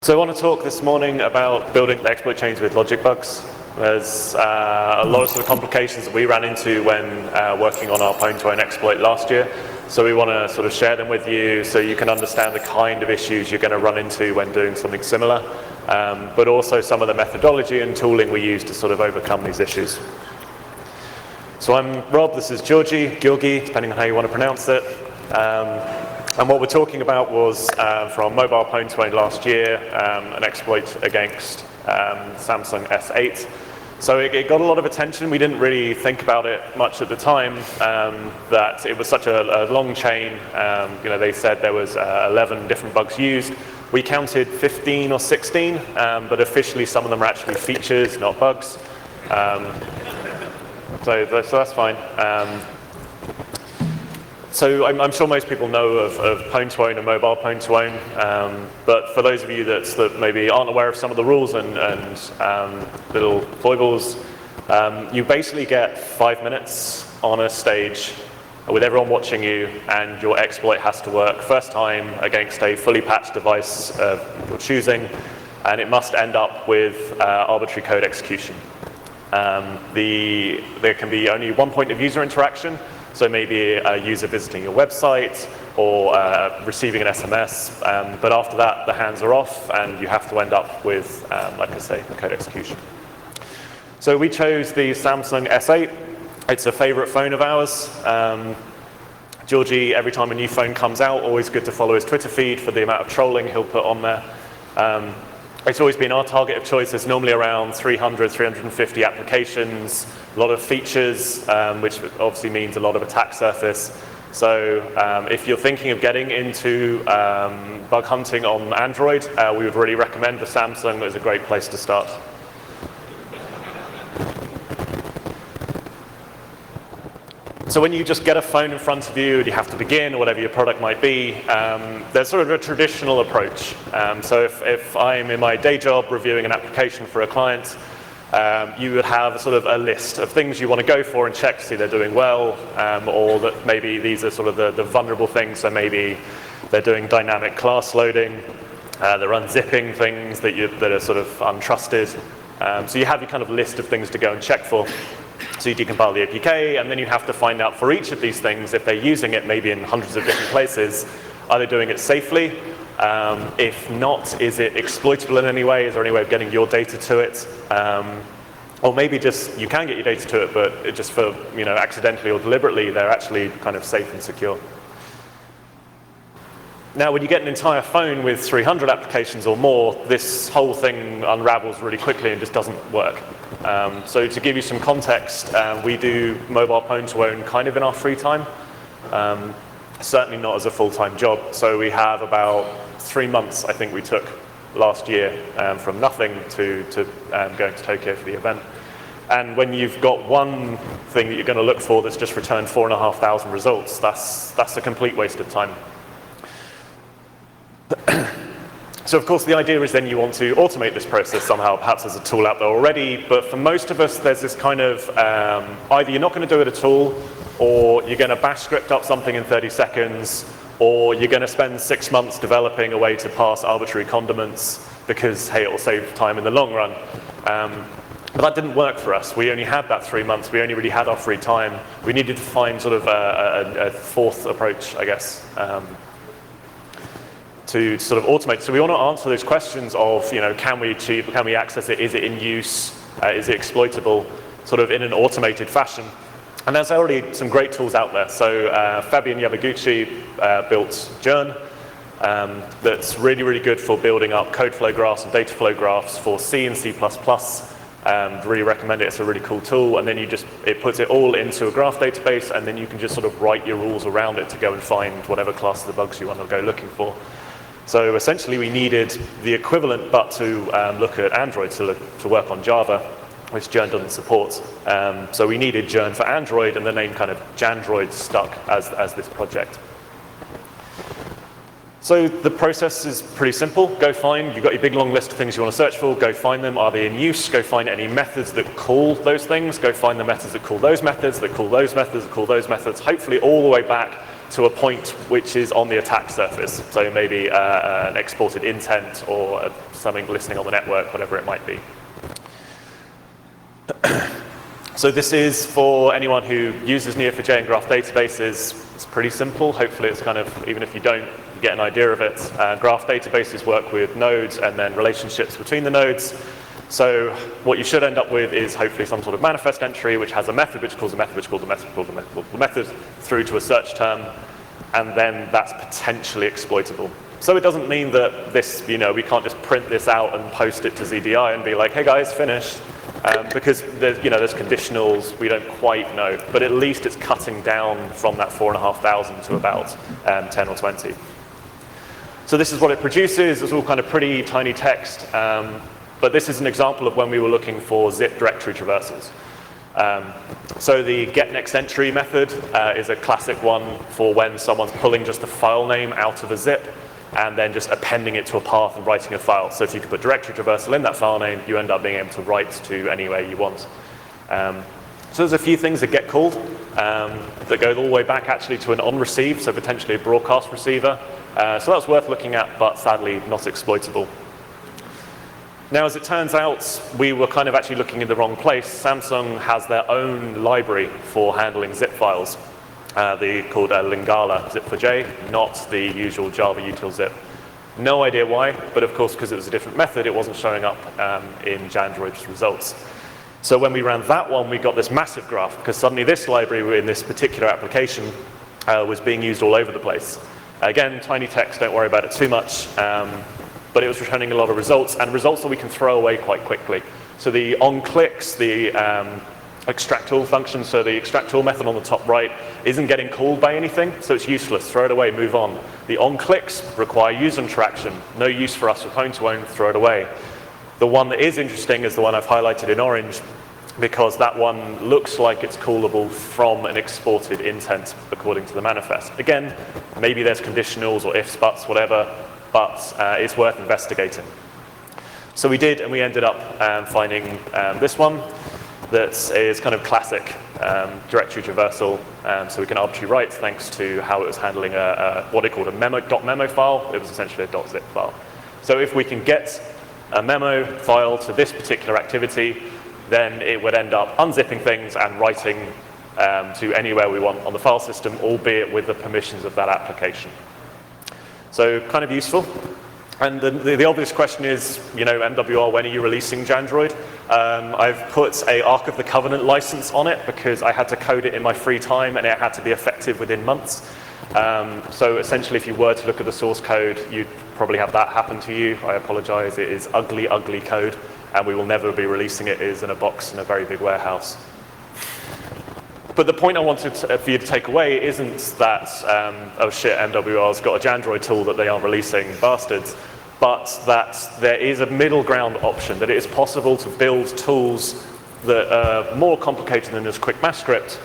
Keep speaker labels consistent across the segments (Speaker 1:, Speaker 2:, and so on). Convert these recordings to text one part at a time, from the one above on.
Speaker 1: So I want to talk this morning about building exploit chains with logic bugs. There's a lot of sort of complications that we ran into when working on our pwn2own exploit last year. So we want to sort of share them with you so you can understand the kind of issues you're going to run into when doing something similar, but also some of the methodology and tooling we use to sort of overcome these issues. So I'm Rob, this is Georgi, depending on how you want to pronounce it. And what we're talking about was, from mobile pwn2own last year, an exploit against Samsung S8. So it got a lot of attention. We didn't really think about it much at the time, that it was such a long chain. They said there was 11 different bugs used. We counted 15 or 16, but officially some of them are actually features, not bugs. So that's fine. So I'm sure most people know of pwn2own and mobile pwn2own, but for those of you that maybe aren't aware of some of the rules and little foibles, you basically get 5 minutes on a stage with everyone watching you, and your exploit has to work first time against a fully patched device of your choosing, and it must end up with arbitrary code execution. There can be only one point of user interaction. So maybe a user visiting your website or receiving an SMS, but after that the hands are off and you have to end up with, like I say, code execution. So we chose the Samsung S8. It's a favorite phone of ours. Georgi, every time a new phone comes out, always good to follow his Twitter feed for the amount of trolling he'll put on there. It's always been our target of choice. There's normally around 300, 350 applications, a lot of features, which obviously means a lot of attack surface. So if you're thinking of getting into bug hunting on Android, we would really recommend the Samsung as a great place to start. So when you just get a phone in front of you and you have to begin, or whatever your product might be, there's sort of a traditional approach. So if I'm in my day job reviewing an application for a client, you would have sort of a list of things you want to go for and check to see they're doing well, or that maybe these are sort of the vulnerable things. So maybe they're doing dynamic class loading, they're unzipping things that are sort of untrusted. So you have your kind of list of things to go and check for. So you decompile the APK, and then you have to find out for each of these things, if they're using it maybe in hundreds of different places, are they doing it safely? If not, is it exploitable in any way? Is there any way of getting your data to it? Or maybe just you can get your data to it, but it just for accidentally or deliberately, they're actually kind of safe and secure. Now, when you get an entire phone with 300 applications or more, this whole thing unravels really quickly and just doesn't work. So to give you some context, we do mobile pwn2own kind of in our free time, certainly not as a full-time job. So we have about 3 months, I think we took last year, from nothing to going to Tokyo for the event. And when you've got one thing that you're going to look for that's just returned 4,500 results, that's a complete waste of time. So of course the idea is then you want to automate this process somehow. Perhaps there's a tool out there already, but for most of us there's this kind of, either you're not going to do it at all, or you're going to bash script up something in 30 seconds, or you're going to spend 6 months developing a way to pass arbitrary condiments because, hey, it will save time in the long run. But that didn't work for us. We only had that 3 months. We only really had our free time. We needed to find sort of a fourth approach, I guess, to sort of automate. So we want to answer those questions of, can we access it? Is it in use? Is it exploitable? Sort of in an automated fashion. And there's already some great tools out there. So Fabian Yamaguchi built Journ. That's really, really good for building up code flow graphs and data flow graphs for C and C++. Really recommend it. It's a really cool tool. And then it puts it all into a graph database, and then you can just sort of write your rules around it to go and find whatever class of the bugs you want to go looking for. So essentially we needed the equivalent, but to look at Android, to work on Java, which Journ doesn't support. So we needed Journ for Android, and the name kind of Jandroid stuck as this project. So the process is pretty simple. Go find, you've got your big long list of things you want to search for, go find them. Are they in use? Go find any methods that call those things. Go find the methods that call those methods, that call those methods, that call those methods, hopefully all the way back to a point which is on the attack surface. So maybe an exported intent or something listening on the network, whatever it might be. So this is for anyone who uses Neo4j and graph databases. It's pretty simple. Hopefully it's kind of, even if you don't get an idea of it, graph databases work with nodes and then relationships between the nodes. So what you should end up with is hopefully some sort of manifest entry which has a method which calls a method which calls a method which calls a method, calls a method through to a search term, and then that's potentially exploitable. So it doesn't mean that this, we can't just print this out and post it to ZDI and be like, hey guys, finished. Because there's conditionals, we don't quite know, but at least it's cutting down from that 4,500 to about 10 or 20. So this is what it produces. It's all kind of pretty tiny text, but this is an example of when we were looking for zip directory traversals. So the getNextEntry method is a classic one for when someone's pulling just a file name out of a zip and then just appending it to a path and writing a file. So if you could put directory traversal in that file name, you end up being able to write to anywhere you want. So there's a few things that get called that go all the way back actually to an on-receive, so potentially a broadcast receiver. So that's worth looking at, but sadly not exploitable. Now, as it turns out, we were kind of actually looking in the wrong place. Samsung has their own library for handling zip files. They're called Lingala zip4j, not the usual Java util zip. No idea why, but of course, because it was a different method, it wasn't showing up in Jandroid's results. So when we ran that one, we got this massive graph, because suddenly this library in this particular application was being used all over the place. Again, tiny text, don't worry about it too much, but it was returning a lot of results, and results that we can throw away quite quickly. So the onClicks, the extract all function, so the extract all method on the top right isn't getting called by anything, so it's useless. Throw it away, move on. The onClicks require user interaction. No use for us with own-to-own, throw it away. The one that is interesting is the one I've highlighted in orange, because that one looks like it's callable from an exported intent according to the manifest. Again, maybe there's conditionals or ifs, buts, whatever, but it's worth investigating. So we did, and we ended up finding this one that is kind of classic directory traversal. So we can arbitrarily write thanks to how it was handling what it called a .memo file. It was essentially a .zip file. So if we can get a memo file to this particular activity, then it would end up unzipping things and writing to anywhere we want on the file system, albeit with the permissions of that application. So kind of useful. And the obvious question is, MWR, when are you releasing Jandroid? I've put a Ark of the Covenant license on it because I had to code it in my free time and it had to be effective within months. So essentially, if you were to look at the source code, you'd probably have that happen to you. I apologize. It is ugly, ugly code, and we will never be releasing it. It is in a box in a very big warehouse. But the point I wanted for you to take away isn't that, oh shit, MWR's got a Jandroid tool that they aren't releasing, bastards, but that there is a middle ground option, that it is possible to build tools that are more complicated than just quick math script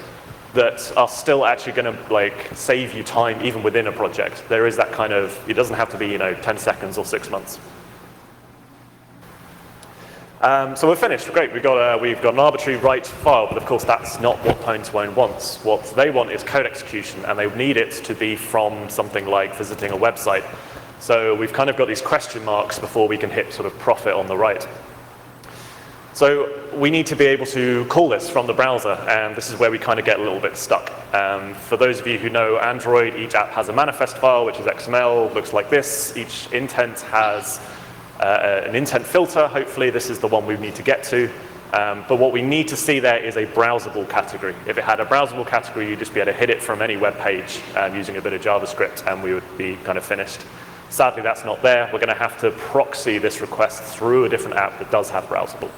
Speaker 1: that are still actually going to save you time even within a project. There is that kind of, it doesn't have to be 10 seconds or 6 months. So we're finished, great, we've got an arbitrary write file, but of course that's not what Pwn2Own wants. What they want is code execution, and they need it to be from something like visiting a website. So we've kind of got these question marks before we can hit sort of profit on the right. So we need to be able to call this from the browser, and this is where we kind of get a little bit stuck. For those of you who know Android, each app has a manifest file, which is XML, looks like this. Each intent has an intent filter. Hopefully this is the one we need to get to. But what we need to see there is a browsable category. If it had a browsable category, you'd just be able to hit it from any web page using a bit of JavaScript, and we would be kind of finished. Sadly, that's not there. We're going to have to proxy this request through a different app that does have browsable.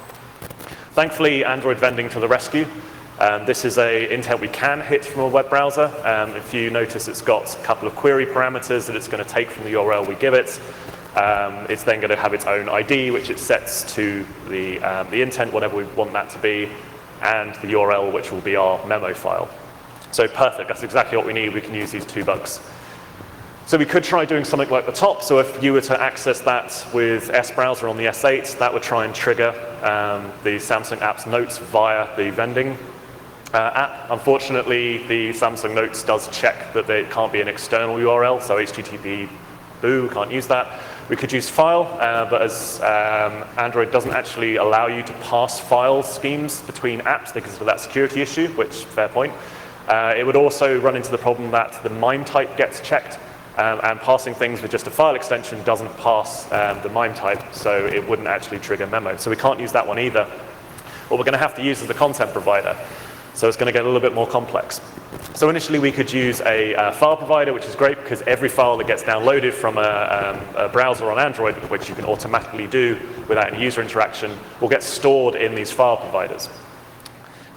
Speaker 1: Thankfully, Android vending to the rescue. This is an intent we can hit from a web browser. If you notice, it's got a couple of query parameters that it's going to take from the URL we give it. It's then going to have its own ID, which it sets to the intent, whatever we want that to be, and the URL, which will be our memo file. So perfect, that's exactly what we need. We can use these two bugs. So we could try doing something like the top. So if you were to access that with S-Browser on the S8, that would try and trigger the Samsung Apps notes via the vending Unfortunately, the Samsung Notes does check that it can't be an external URL, so HTTP, boo, can't use that. We could use file, but as Android doesn't actually allow you to pass file schemes between apps because of that security issue, which, fair point. It would also run into the problem that the MIME type gets checked, and passing things with just a file extension doesn't pass the MIME type, so it wouldn't actually trigger memo. So we can't use that one either. What we're going to have to use is the content provider. So it's going to get a little bit more complex. So initially we could use a file provider, which is great because every file that gets downloaded from a browser on Android, which you can automatically do without any user interaction, will get stored in these file providers.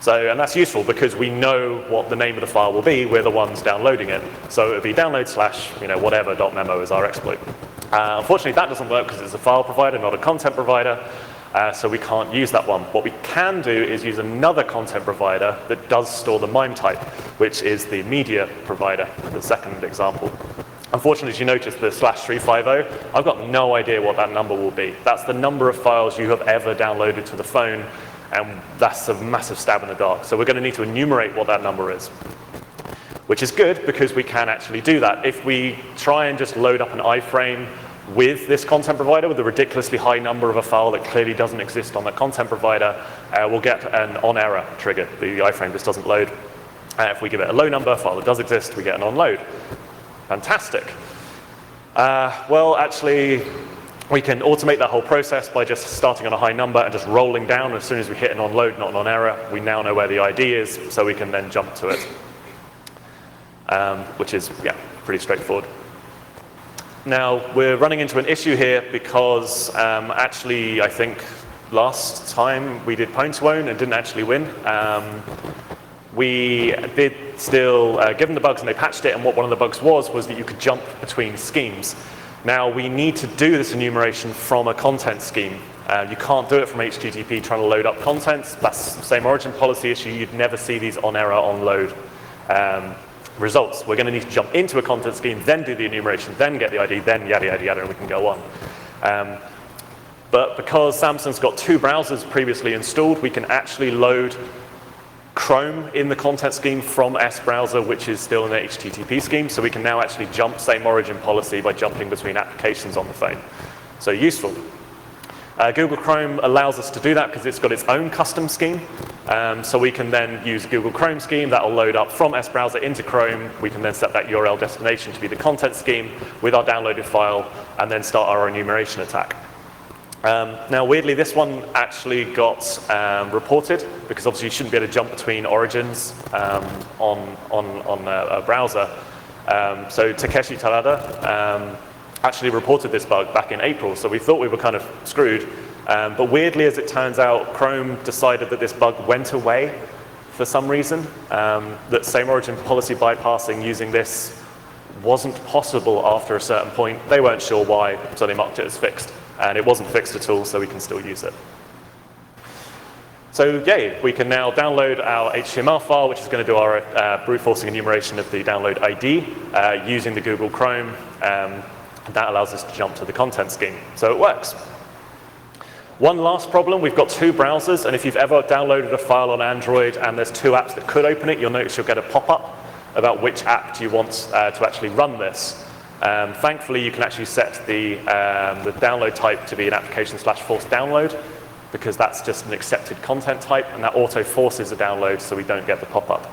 Speaker 1: So, and that's useful because we know what the name of the file will be. We're the ones downloading it. So it would be download slash, whatever.memo is our exploit. Unfortunately, that doesn't work because it's a file provider, not a content provider. So we can't use that one. What we can do is use another content provider that does store the MIME type, which is the media provider, the second example. Unfortunately, as you notice, the /350, I've got no idea what that number will be. That's the number of files you have ever downloaded to the phone, and that's a massive stab in the dark. So we're going to need to enumerate what that number is, which is good because we can actually do that. If we try and just load up an iframe with this content provider with a ridiculously high number of a file that clearly doesn't exist on the content provider, we'll get an on error trigger. The iframe just doesn't load. If we give it a low number, a file that does exist, we get an on load. Fantastic. Well, actually, we can automate that whole process by just starting on a high number and just rolling down. As soon as we hit an on load, not an on error, we now know where the ID is, so we can then jump to it, which is, pretty straightforward. Now, we're running into an issue here because actually, I think last time we did Pwn to Own and didn't actually win. We did still give them the bugs and they patched it, and what one of the bugs was that you could jump between schemes. Now, we need to do this enumeration from a content scheme. You can't do it from HTTP trying to load up contents. That's the same origin policy issue. You'd never see these on error, on load results. We're going to need to jump into a content scheme, then do the enumeration, then get the ID, then yada, yada, yada, and we can go on. But because Samsung's got two browsers previously installed, we can actually load Chrome in the content scheme from S browser, which is still in the HTTP scheme. So we can now actually jump same origin policy by jumping between applications on the phone. So useful. Google Chrome allows us to do that because it's got its own custom scheme. So we can then use Google Chrome scheme that will load up from S browser into Chrome. We can then set that URL destination to be the content scheme with our downloaded file and then start our enumeration attack. Now, weirdly, this one actually got reported because obviously you shouldn't be able to jump between origins on a browser. So Takeshi Tarada actually reported this bug back in April, so we thought we were kind of screwed. But weirdly, as it turns out, Chrome decided that this bug went away for some reason, that same origin policy bypassing using this wasn't possible after a certain point. They weren't sure why, so they marked it as fixed. And it wasn't fixed at all, so we can still use it. So yay, we can now download our HTML file, which is going to do our brute forcing enumeration of the download ID using the Google Chrome. That allows us to jump to the content scheme. So it works. One last problem, we've got two browsers, and if you've ever downloaded a file on Android and there's two apps that could open it, you'll notice you'll get a pop-up about which app do you want to actually run this. Thankfully, you can actually set the download type to be an application/force download, because that's just an accepted content type, and that auto forces a download so we don't get the pop-up.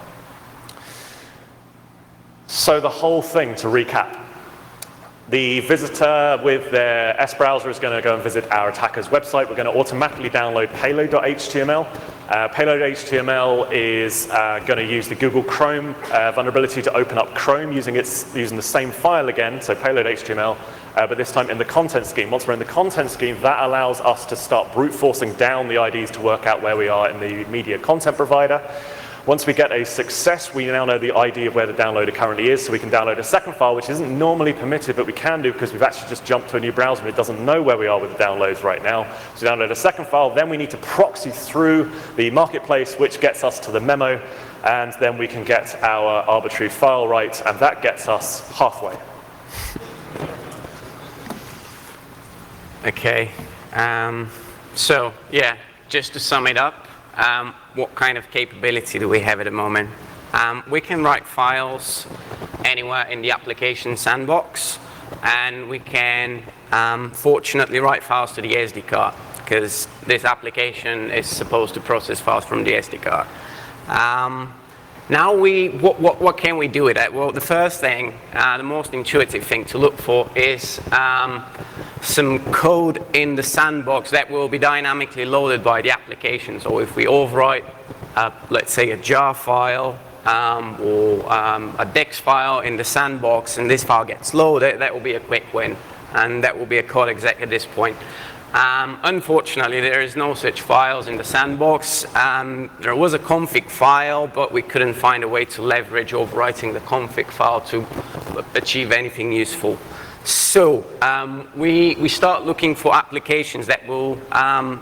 Speaker 1: So the whole thing, to recap, the visitor with their S browser is going to go and visit our attacker's website. We're going to automatically download payload.html. Payload.html is going to use the Google Chrome vulnerability to open up Chrome using the same file again, so payload.html, but this time in the content scheme. Once we're in the content scheme, that allows us to start brute forcing down the IDs to work out where we are in the media content provider. Once we get a success, we now know the ID of where the downloader currently is, so we can download a second file, which isn't normally permitted, but we can do because we've actually just jumped to a new browser and it doesn't know where we are with the downloads right now. So we download a second file, then we need to proxy through the marketplace, which gets us to the memo, and then we can get our arbitrary file right, and that gets us halfway.
Speaker 2: Okay, so yeah, just to sum it up, what kind of capability do we have at the moment. We can write files anywhere in the application sandbox, and we can fortunately write files to the SD card, because this application is supposed to process files from the SD card. Now what can we do with that? Well, the first thing, the most intuitive thing to look for is some code in the sandbox that will be dynamically loaded by the application. So if we overwrite, let's say, a jar file or a DEX file in the sandbox, and this file gets loaded, that will be a quick win, and that will be a code exec at this point. Unfortunately, there is no such files in the sandbox. There was a config file, but we couldn't find a way to leverage overwriting the config file to achieve anything useful. So we start looking for applications that will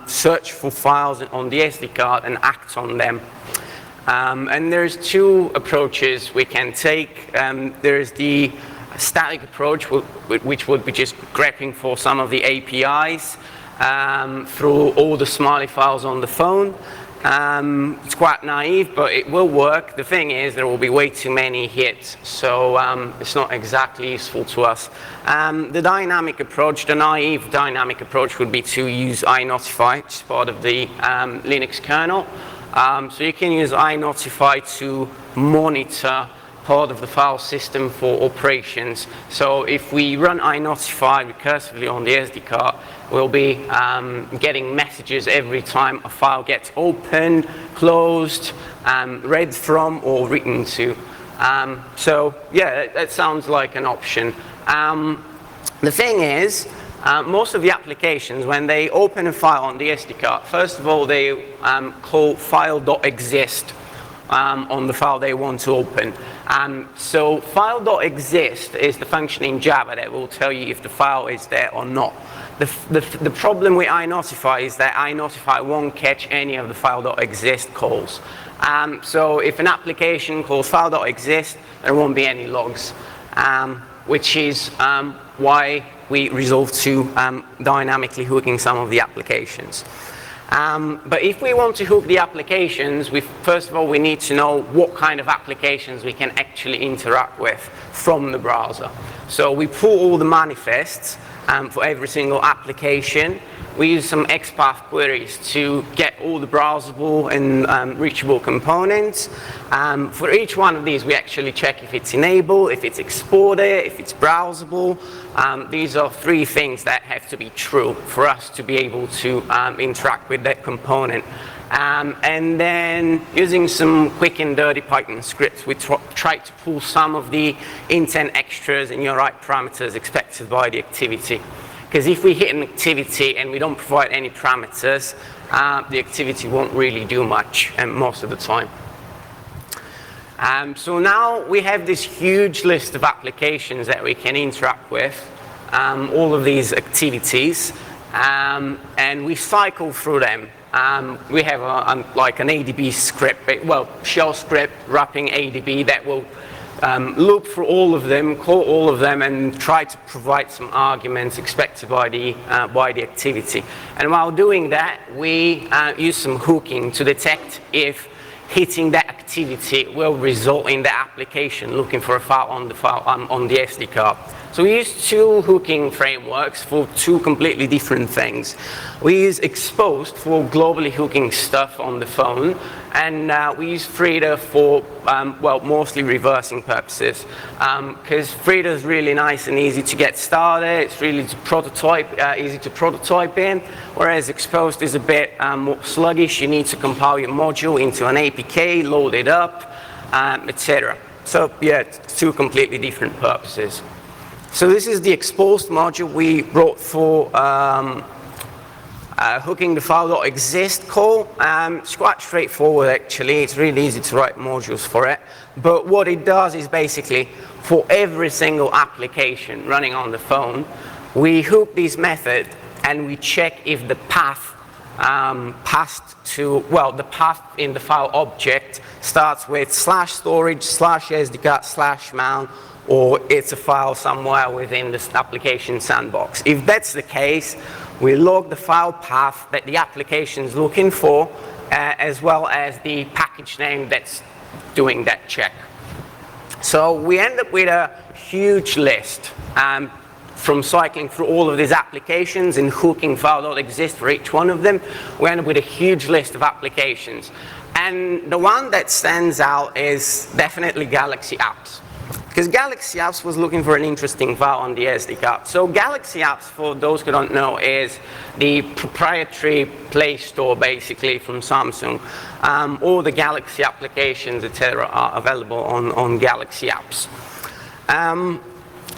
Speaker 2: search for files on the SD card and act on them. And there's two approaches we can take. There's the static approach, which would be just grabbing for some of the APIs through all the Smiley files on the phone. It's quite naive, but it will work. The thing is, there will be way too many hits, so it's not exactly useful to us. The dynamic approach, the naive dynamic approach, would be to use iNotify, which is part of the Linux kernel. So you can use iNotify to monitor part of the file system for operations. So if we run iNotify recursively on the SD card, we'll be getting messages every time a file gets opened, closed, read from, or written to. So yeah, that sounds like an option. The thing is, most of the applications, when they open a file on the SD card, first of all, they call file.exist on the file they want to open. So file.exist is the function in Java that will tell you if the file is there or not. The problem with iNotify is that iNotify won't catch any of the file.exist calls. So if an application calls file.exist, there won't be any logs, which is why we resolve to dynamically hooking some of the applications. But if we want to hook the applications, first of all, we need to know what kind of applications we can actually interact with from the browser. So we pull all the manifests for every single application. We use some XPath queries to get all the browsable and reachable components. For each one of these, we actually check if it's enabled, if it's exported, if it's browsable. These are three things that have to be true for us to be able to interact with that component. And then using some quick and dirty Python scripts, we try to pull some of the intent extras and your right parameters expected by the activity. Because if we hit an activity and we don't provide any parameters, the activity won't really do much most of the time. So now we have this huge list of applications that we can interact with, all of these activities, and we cycle through them. We have like an ADB script, well, shell script wrapping ADB that will loop for all of them, call all of them, and try to provide some arguments expected by the activity. And while doing that, we use some hooking to detect if hitting that activity will result in the application looking for a file on the SD card. So we use two hooking frameworks for two completely different things. We use Exposed for globally hooking stuff on the phone, and we use Frida for, well, mostly reversing purposes. Because Frida is really nice and easy to get started. It's really easy to prototype in, whereas Exposed is a bit more sluggish. You need to compile your module into an APK, load it up, etc. So yeah, it's two completely different purposes. So this is the Exposed module we wrote for hooking the file.exist call. It's quite straightforward, actually. It's really easy to write modules for it. But what it does is basically, for every single application running on the phone, we hook this method and we check if the path passed to, well, the path in the file object starts with /storage, /sdcard, /mount, or it's a file somewhere within this application sandbox. If that's the case, We log the file path that the application is looking for, as well as the package name that's doing that check. So we end up with a huge list from cycling through all of these applications and hooking file.exist for each one of them. We end up with a huge list of applications. And the one that stands out is definitely Galaxy Apps. Because Galaxy Apps was looking for an interesting file on the SD card. So Galaxy Apps, for those who don't know, is the proprietary Play Store, basically, from Samsung. All the Galaxy applications, etc., are available on Galaxy Apps.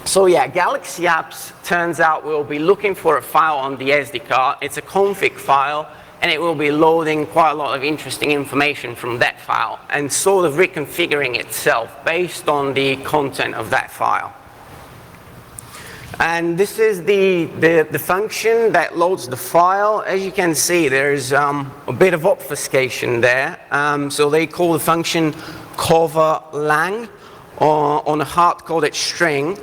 Speaker 2: So yeah, Galaxy Apps, turns out, will be looking for a file on the SD card. It's a config file, and it will be loading quite a lot of interesting information from that file and sort of reconfiguring itself based on the content of that file. And this is the function that loads the file. As you can see, there's a bit of obfuscation there. So they call the function cover_lang on a hard-coded string.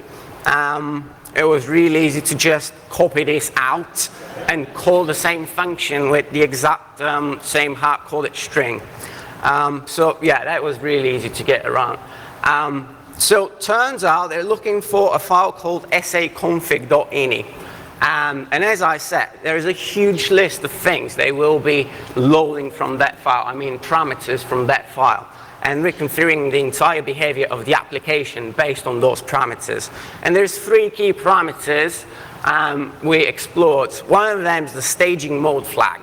Speaker 2: It was really easy to just copy this out and call the same function with the exact same hard-coded string. So yeah, that was really easy to get around. So turns out they're looking for a file called saconfig.ini. And as I said, there is a huge list of things they will be loading from that file, I mean parameters from that file, and reconfiguring the entire behavior of the application based on those parameters. And there's 3 key parameters we explored. One of them is the staging mode flag.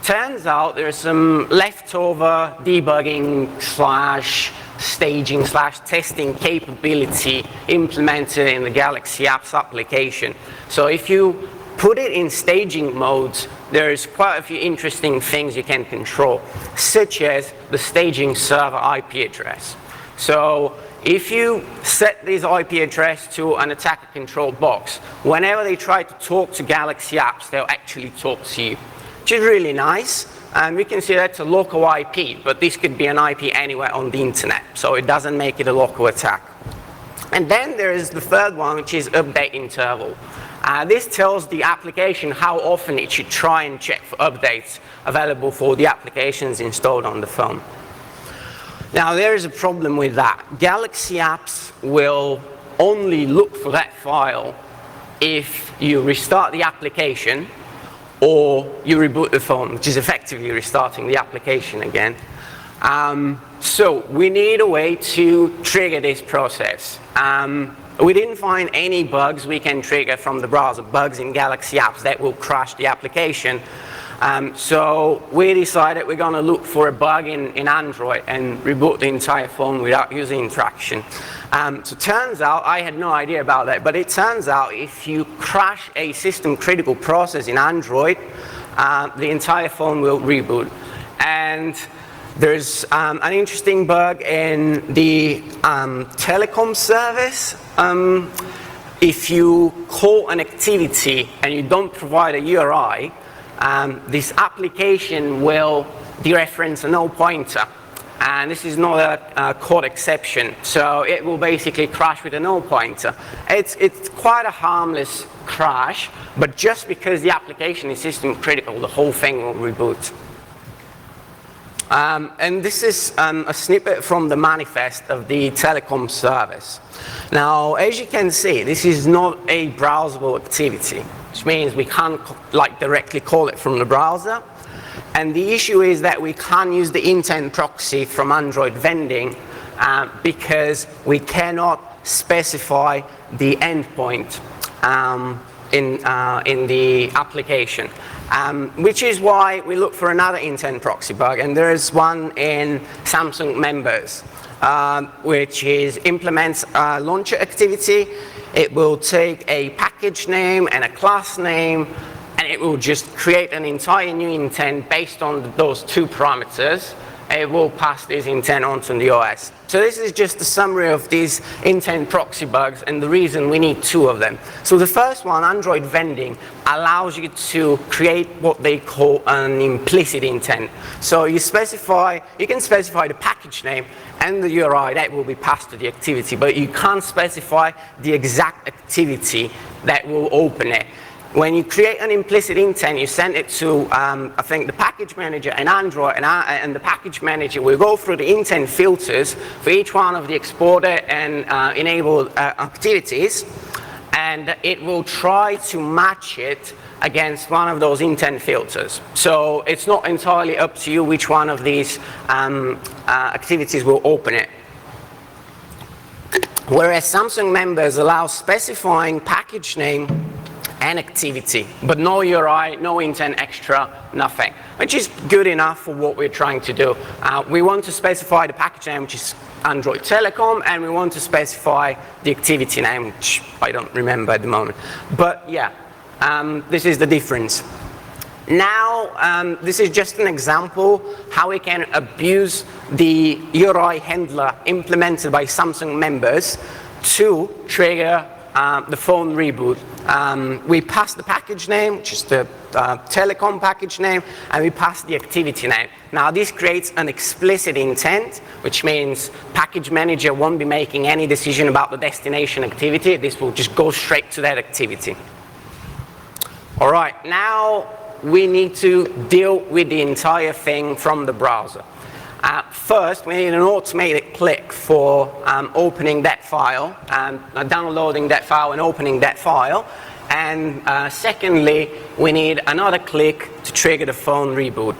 Speaker 2: Turns out there's some leftover debugging / staging / testing capability implemented in the Galaxy Apps application. So if you put it in staging modes, there's quite a few interesting things you can control, such as the staging server IP address. So if you set this IP address to an attacker control box, whenever they try to talk to Galaxy Apps, they'll actually talk to you, which is really nice. And we can see that's a local IP, but this could be an IP anywhere on the internet, so it doesn't make it a local attack. And then there is the third one, which is update interval. This tells the application how often it should try and check for updates available for the applications installed on the phone. Now, there is a problem with that. Galaxy Apps will only look for that file if you restart the application or you reboot the phone, which is effectively restarting the application again. So we need a way to trigger this process. We didn't find any bugs we can trigger from the browser, bugs in Galaxy Apps that will crash the application. So we decided we're going to look for a bug in Android and reboot the entire phone without user interaction. So turns out, I had no idea about that, but it turns out if you crash a system critical process in Android, the entire phone will reboot. And there's an interesting bug in the telecom service. If you call an activity and you don't provide a URI, this application will dereference a null pointer. And this is not a code exception, so it will basically crash with a null pointer. It's quite a harmless crash, but just because the application is system critical, the whole thing will reboot. And this is a snippet from the manifest of the telecom service. Now, as you can see, this is not a browsable activity, which means we can't directly call it from the browser. And the issue is that we can't use the intent proxy from Android vending because we cannot specify the endpoint in the application. Which is why we look for another intent proxy bug, and there is one in Samsung members, which implements a launcher activity. It will take a package name and a class name, and it will just create an entire new intent based on those 2 parameters. It will pass this intent onto the OS. So this is just a summary of these intent proxy bugs and the reason we need 2 of them. So the first one, Android vending, allows you to create what they call an implicit intent. So you can specify the package name and the URI that will be passed to the activity, but you can't specify the exact activity that will open it. when you create an implicit intent, you send it to, I think, the package manager in Android, and the package manager will go through the intent filters for each one of the exported and enabled activities, and it will try to match it against one of those intent filters. So it's not entirely up to you which one of these activities will open it. Whereas Samsung members allow specifying package name and activity, but no URI, no intent extra, nothing, which is good enough for what we're trying to do. We want to specify the package name, which is Android Telecom, and we want to specify the activity name, which I don't remember at the moment. But yeah, this is the difference. Now, this is just an example how we can abuse the URI handler implemented by Samsung members to trigger the phone reboot. We pass the package name, which is the telecom package name, and we pass the activity name. Now this creates an explicit intent, which means package manager won't be making any decision about the destination activity. This will just go straight to that activity. All right, now we need to deal with the entire thing from the browser. First, we need an automated click for opening that file, downloading that file and opening that file. And secondly, we need another click to trigger the phone reboot.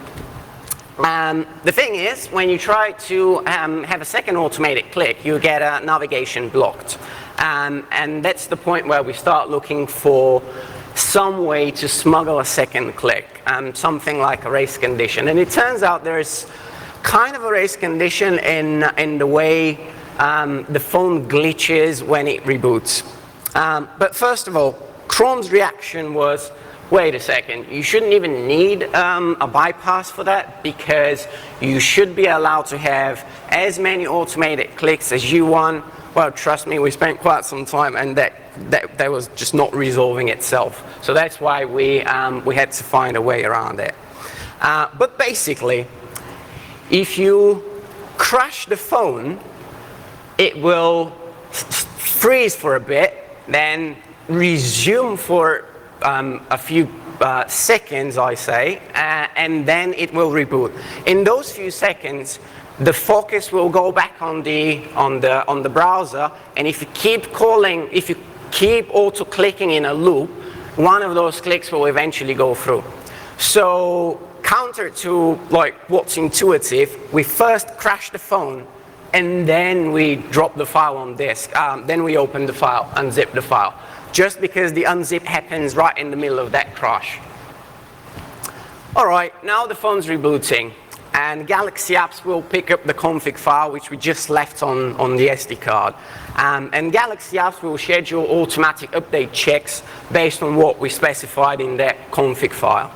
Speaker 2: The thing is, when you try to have a second automated click, you get navigation blocked. And that's the point where we start looking for some way to smuggle a second click, something like a race condition. And it turns out there's kind of a race condition in the way the phone glitches when it reboots. But first of all, Chrome's reaction was, wait a second, you shouldn't even need a bypass for that, because you should be allowed to have as many automated clicks as you want. Well, trust me, we spent quite some time, and that was just not resolving itself. So that's why we had to find a way around it. But basically, if you crash the phone, it will freeze for a bit, then resume for a few seconds, I say, and then it will reboot. In those few seconds, the focus will go back on the browser, and if you keep auto-clicking in a loop, one of those clicks will eventually go through. So counter to like what's intuitive, we first crash the phone, and then we drop the file on disk. Then we open the file, unzip the file, just because the unzip happens right in the middle of that crash. All right, now the phone's rebooting, and Galaxy Apps will pick up the config file, which we just left on the SD card. And Galaxy Apps will schedule automatic update checks based on what we specified in that config file.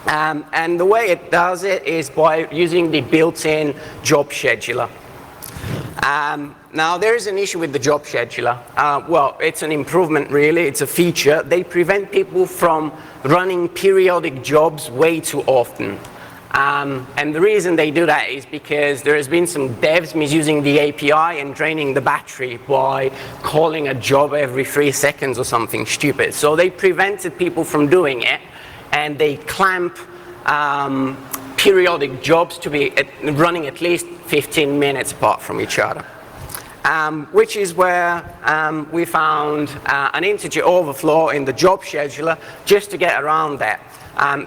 Speaker 2: And the way it does it is by using the built-in job scheduler. Now, there is an issue with the job scheduler. Well, it's an improvement, really. It's a feature. They prevent people from running periodic jobs way too often. And the reason they do that is because there has been some devs misusing the API and draining the battery by calling a job every 3 seconds or something stupid. So they prevented people from doing it, and they clamp periodic jobs to be running at least 15 minutes apart from each other. Which is where we found an integer overflow in the job scheduler just to get around that.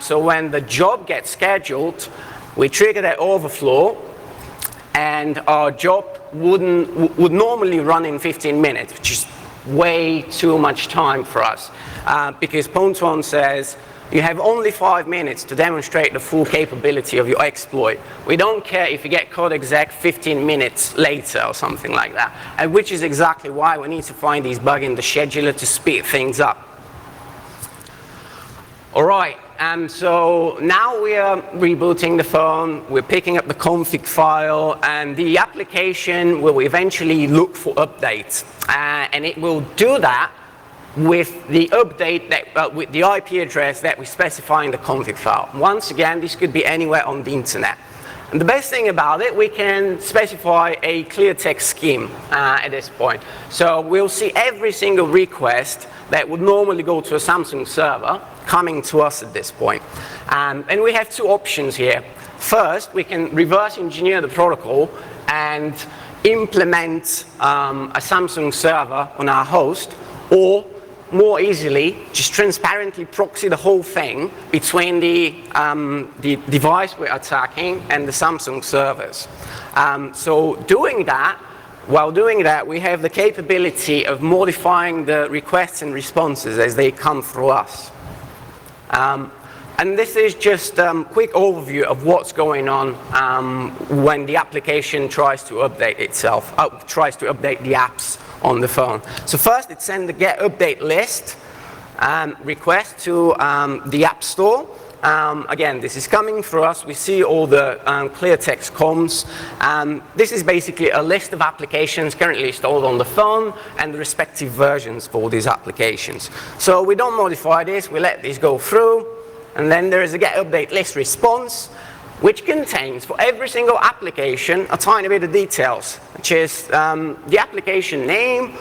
Speaker 2: So when the job gets scheduled, we trigger that overflow, and our job would normally run in 15 minutes, which is way too much time for us, because Pontoon says you have only 5 minutes to demonstrate the full capability of your exploit. We don't care if you get code exec 15 minutes later or something like that, and which is exactly why we need to find these bugs in the scheduler to speed things up. All right, so now we are rebooting the phone, we're picking up the config file, and the application will eventually look for updates. And it will do that with the update that, with the IP address that we specify in the config file. Once again, this could be anywhere on the internet. And the best thing about it, we can specify a clear text scheme at this point. So we'll see every single request that would normally go to a Samsung server coming to us at this point. And we have two options here. First, we can reverse engineer the protocol and implement a Samsung server on our host, or more easily, just transparently proxy the whole thing between the device we're attacking and the Samsung servers. So while doing that, we have the capability of modifying the requests and responses as they come through us. And this is just a quick overview of what's going on when the application tries to update itself, tries to update the apps on the phone. So first, it sends the get update list request to the App Store. Again, this is coming through us. We see all the clear text comms. This is basically a list of applications currently installed on the phone and the respective versions for these applications. So we don't modify this. We let this go through. And then there is a get update list response, which contains for every single application a tiny bit of details, which is the application name,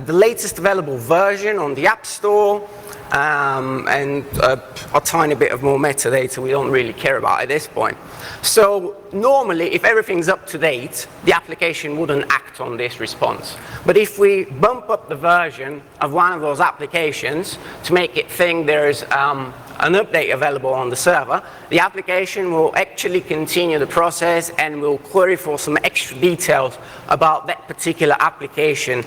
Speaker 2: the latest available version on the App Store, and a tiny bit of more metadata we don't really care about at this point. So normally, if everything's up to date, the application wouldn't act on this response. But if we bump up the version of one of those applications to make it think there's an update available on the server, the application will actually continue the process and will query for some extra details about that particular application.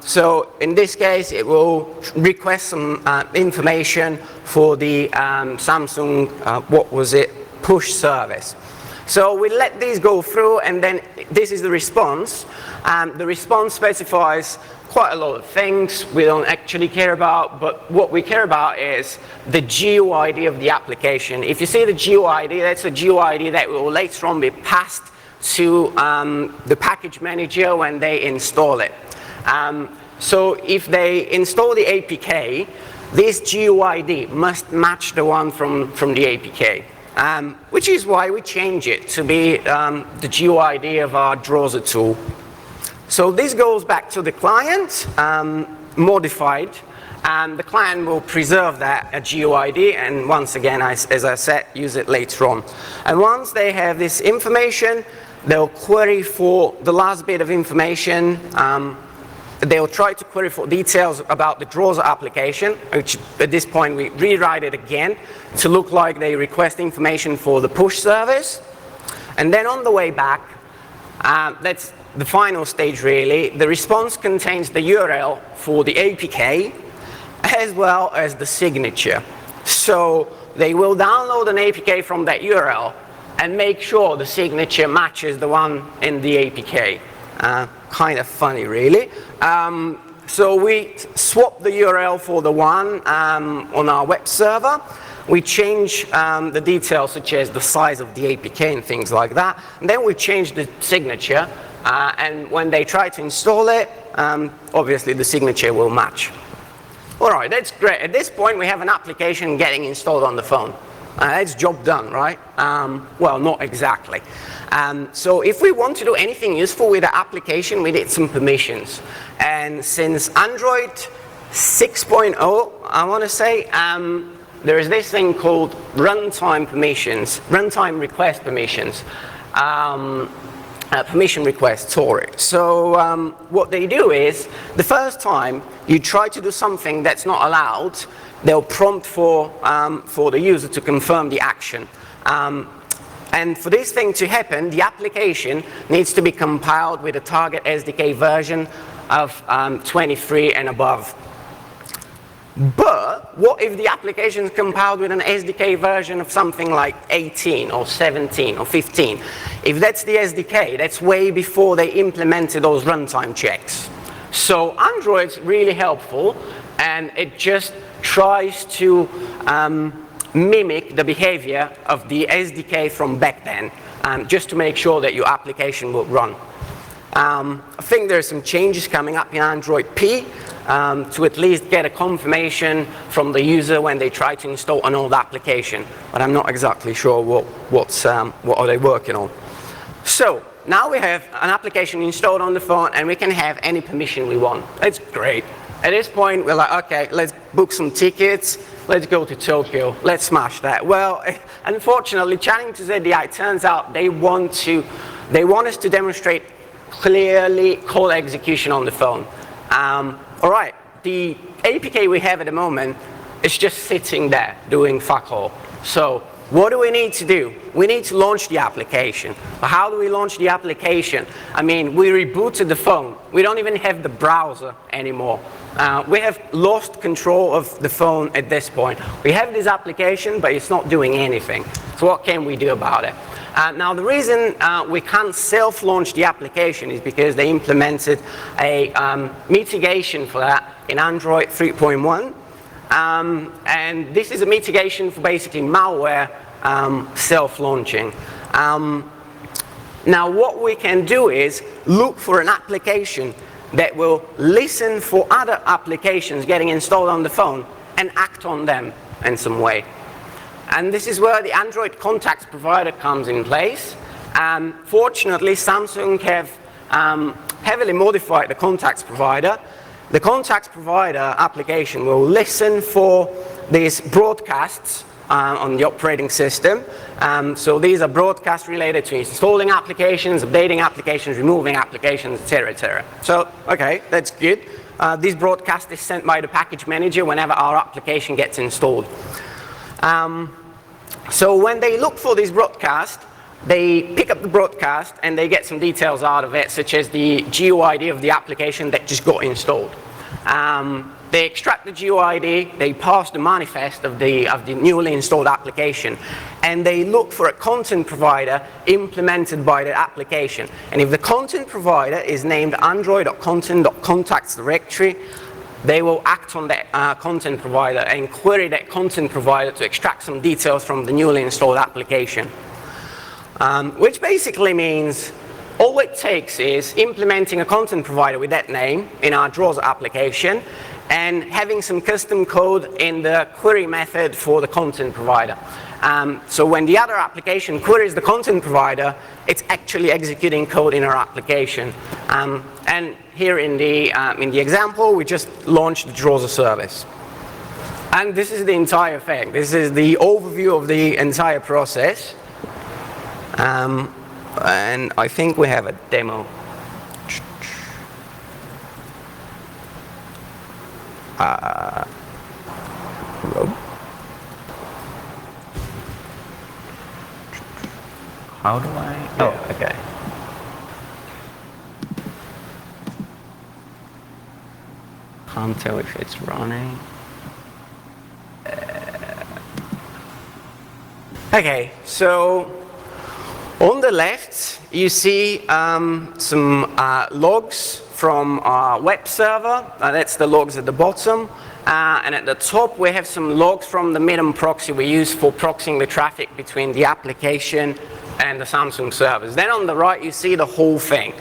Speaker 2: So in this case, it will request some information for the Samsung, push service. So we let these go through, and then this is the response. The response specifies quite a lot of things we don't actually care about, but what we care about is the GUID of the application. If you see the GUID, that's a GUID that will later on be passed to the package manager when they install it. So if they install the APK, this GUID must match the one from the APK, which is why we change it to be the GUID of our Drawer tool. So this goes back to the client, modified, and the client will preserve that GUID, and once again, as I said, use it later on. And once they have this information, they'll query for the last bit of information. They'll try to query for details about the Drawer application, which at this point we rewrite it again to look like they request information for the push service. And then on the way back, that's the final stage really. The response contains the URL for the APK as well as the signature. So they will download an APK from that URL and make sure the signature matches the one in the APK. Kind of funny really. So we swap the URL for the one on our web server. We change the details such as the size of the APK and things like that. And then we change the signature. And when they try to install it, obviously the signature will match. All right, that's great. At this point, we have an application getting installed on the phone. That's job done, right? Well, not exactly. So if we want to do anything useful with the application, we need some permissions. And since Android 6.0, I want to say, there is this thing called runtime permissions, runtime request permissions. Permission request, sorry. So what they do is, the first time you try to do something that's not allowed, they'll prompt for the user to confirm the action. And for this thing to happen, the application needs to be compiled with a target SDK version of 23 and above. But what if the application is compiled with an SDK version of something like 18 or 17 or 15? If that's the SDK, that's way before they implemented those runtime checks. So Android's really helpful, and it just tries to mimic the behavior of the SDK from back then, just to make sure that your application will run. I think there's some changes coming up in Android P to at least get a confirmation from the user when they try to install an old application, but I'm not exactly sure what are they working on. So now we have an application installed on the phone, and we can have any permission we want. That's great. at this point, we're like, okay, let's book some tickets. Let's go to Tokyo. Let's smash that. Well, unfortunately, chatting to ZDI, it turns out they want us to demonstrate clearly code execution on the phone. All right, the APK we have at the moment is just sitting there doing fuck all. So what do we need to do? We need to launch the application. How do we launch the application? I mean, we rebooted the phone. We don't even have the browser anymore. We have lost control of the phone at this point. We have this application, but it's not doing anything. So what can we do about it? Now, the reason we can't self-launch the application is because they implemented a mitigation for that in Android 3.1. And this is a mitigation for basically malware self-launching. Now, what we can do is look for an application that will listen for other applications getting installed on the phone and act on them in some way. And this is where the Android contacts provider comes in place. Fortunately, Samsung have heavily modified the contacts provider. The contacts provider application will listen for these broadcasts on the operating system. So these are broadcasts related to installing applications, updating applications, removing applications, etc., etc. So, okay, that's good. This broadcast is sent by the package manager whenever our application gets installed. So when they look for this broadcast, they pick up the broadcast and they get some details out of it, such as the GUID of the application that just got installed. They extract the GUID, they pass the manifest of the newly installed application, and they look for a content provider implemented by the application. And if the content provider is named android.content.contacts directory, they will act on that content provider and query that content provider to extract some details from the newly installed application. Which basically means all it takes is implementing a content provider with that name in our Draws application and having some custom code in the query method for the content provider. So when the other application queries the content provider, it's actually executing code in our application. And here in the example, we just launched the Draws service. And this is the entire thing. This is the overview of the entire process. And I think we have a demo.
Speaker 3: How do I?
Speaker 2: Oh, okay. Can't tell if it's running. Okay, so on the left, you see some logs from our web server. That's the logs at the bottom. And at the top, we have some logs from the Middle proxy we use for proxying the traffic between the application and the Samsung servers. Then on the right, you see the whole thing.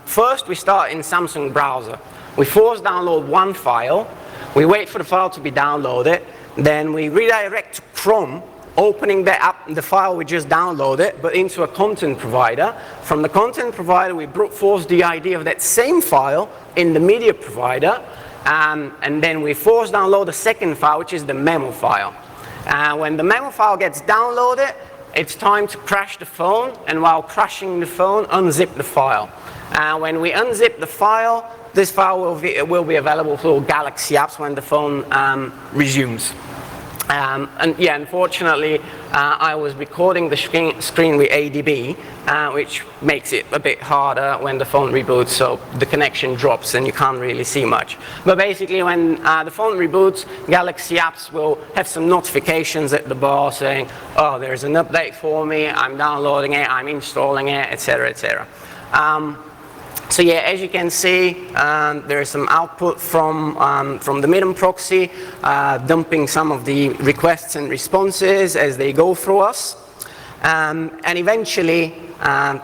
Speaker 2: First, we start in Samsung browser. We force download one file. We wait for the file to be downloaded. Then we redirect to Chrome, opening the file we just downloaded, but into a content provider. From the content provider, we brute force the ID of that same file in the media provider, and then we force download the second file, which is the memo file. When the memo file gets downloaded, it's time to crash the phone, and while crashing the phone, unzip the file. When we unzip the file, this file will be available for Galaxy apps when the phone resumes. And yeah, unfortunately, I was recording the screen with ADB, which makes it a bit harder when the phone reboots, so the connection drops and you can't really see much. But basically, when the phone reboots, Galaxy apps will have some notifications at the bar saying, oh, there's an update for me, I'm downloading it, I'm installing it, etc., etc. So yeah, as you can see, there is some output from the Middle proxy, dumping some of the requests and responses as they go through us. And eventually,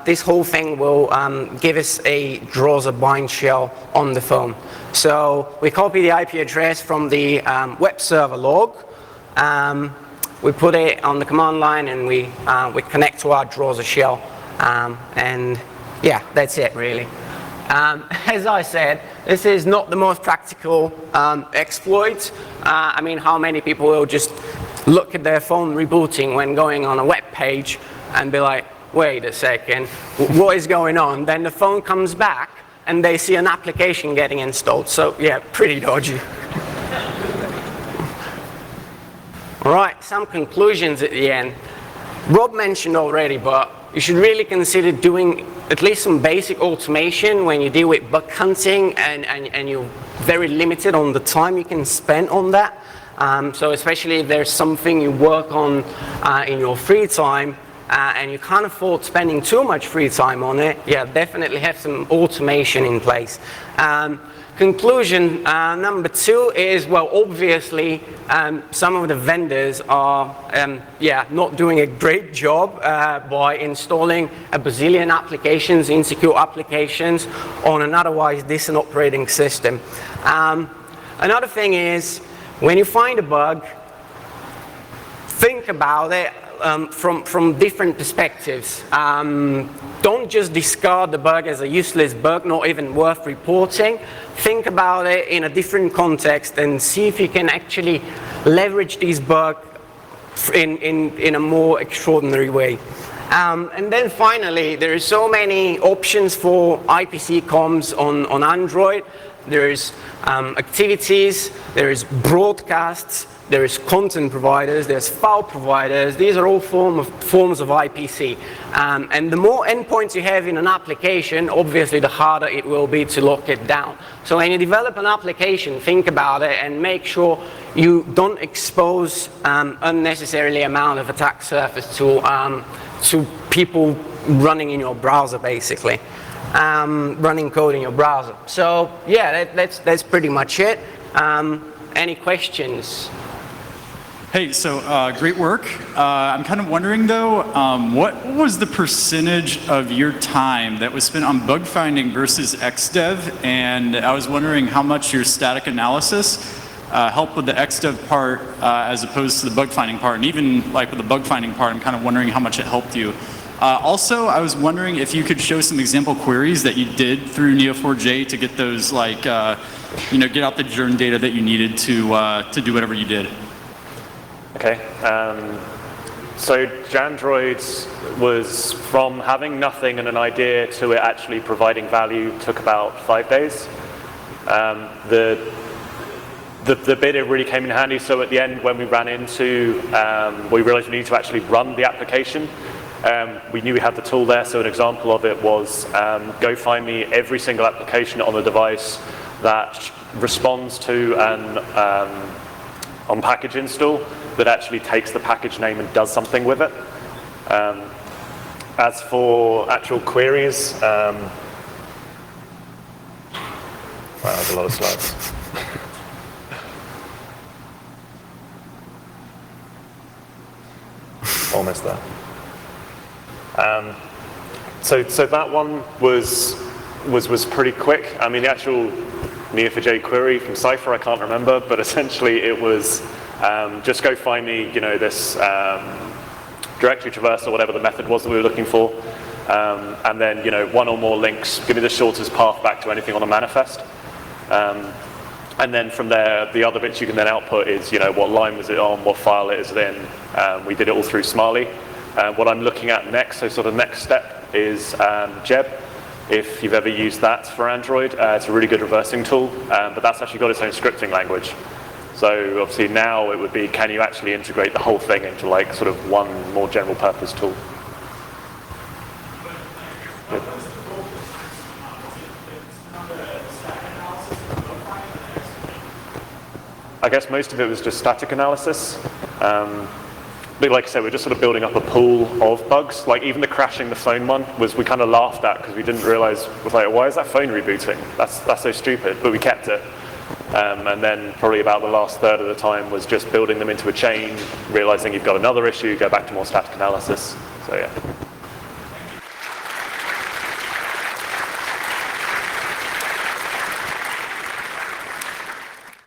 Speaker 2: this whole thing will give us a Draws bind shell on the phone. So we copy the IP address from the web server log. We put it on the command line, and we connect to our Draws shell. And yeah, that's it really. As I said, this is not the most practical exploit. I mean, how many people will just look at their phone rebooting when going on a web page and be like, wait a second, what is going on? Then the phone comes back and they see an application getting installed. So yeah, pretty dodgy. All right, some conclusions at the end. Rob mentioned already, but you should really consider doing at least some basic automation when you deal with bug hunting and you're very limited on the time you can spend on that. So especially if there's something you work on in your free time and you can't afford spending too much free time on it, yeah, definitely have some automation in place. Conclusion number 2 is, well, obviously some of the vendors are not doing a great job by installing a bazillion applications, insecure applications on an otherwise decent operating system. Another thing is, when you find a bug, think about it from different perspectives. Don't just discard the bug as a useless bug, not even worth reporting. Think about it in a different context and see if you can actually leverage these bugs in a more extraordinary way. And then finally, there are so many options for IPC comms on Android. There's activities, there's broadcasts, there's content providers, there's file providers. These are all forms of IPC. And the more endpoints you have in an application, obviously the harder it will be to lock it down. So when you develop an application, think about it and make sure you don't expose unnecessarily amount of attack surface to people running in your browser, basically. Running code in your browser. So yeah, that's pretty much it. Any questions?
Speaker 3: Hey, so great work. I'm kind of wondering though, what was the percentage of your time that was spent on bug finding versus XDev? And I was wondering how much your static analysis helped with the XDev part as opposed to the bug finding part. And even like with the bug finding part, I'm kind of wondering how much it helped you. Also, I was wondering if you could show some example queries that you did through Neo4j to get those, like, get out the journ data that you needed to do whatever you did.
Speaker 1: Okay. So Jandroid was from having nothing and an idea to it actually providing value took about 5 days. The bit it really came in handy. So at the end, when we ran into, we realized we needed to actually run the application. We knew we had the tool there, so an example of it was go find me every single application on the device that responds to an on-package install that actually takes the package name and does something with it. As for actual queries, wow, there's a lot of slides. Almost there. So that one was pretty quick. I mean, the actual Neo4j query from Cypher, I can't remember, but essentially it was just go find me, this directory traverse or whatever the method was that we were looking for, and then, one or more links. Give me the shortest path back to anything on a manifest. And then from there, the other bits you can then output is, what line was it on, what file it is in. We did it all through Smiley. What I'm looking at next, so sort of next step, is Jeb. If you've ever used that for Android, it's a really good reversing tool, but that's actually got its own scripting language. So obviously now it would be, can you actually integrate the whole thing into like sort of one more general purpose tool? I guess most of it was just static analysis. But like I said, we're just sort of building up a pool of bugs. Like even the crashing the phone one we kind of laughed at because we didn't realize, why is that phone rebooting? That's so stupid, but we kept it. And then probably about the last third of the time was just building them into a chain, realizing you've got another issue, go back to more static analysis. So yeah.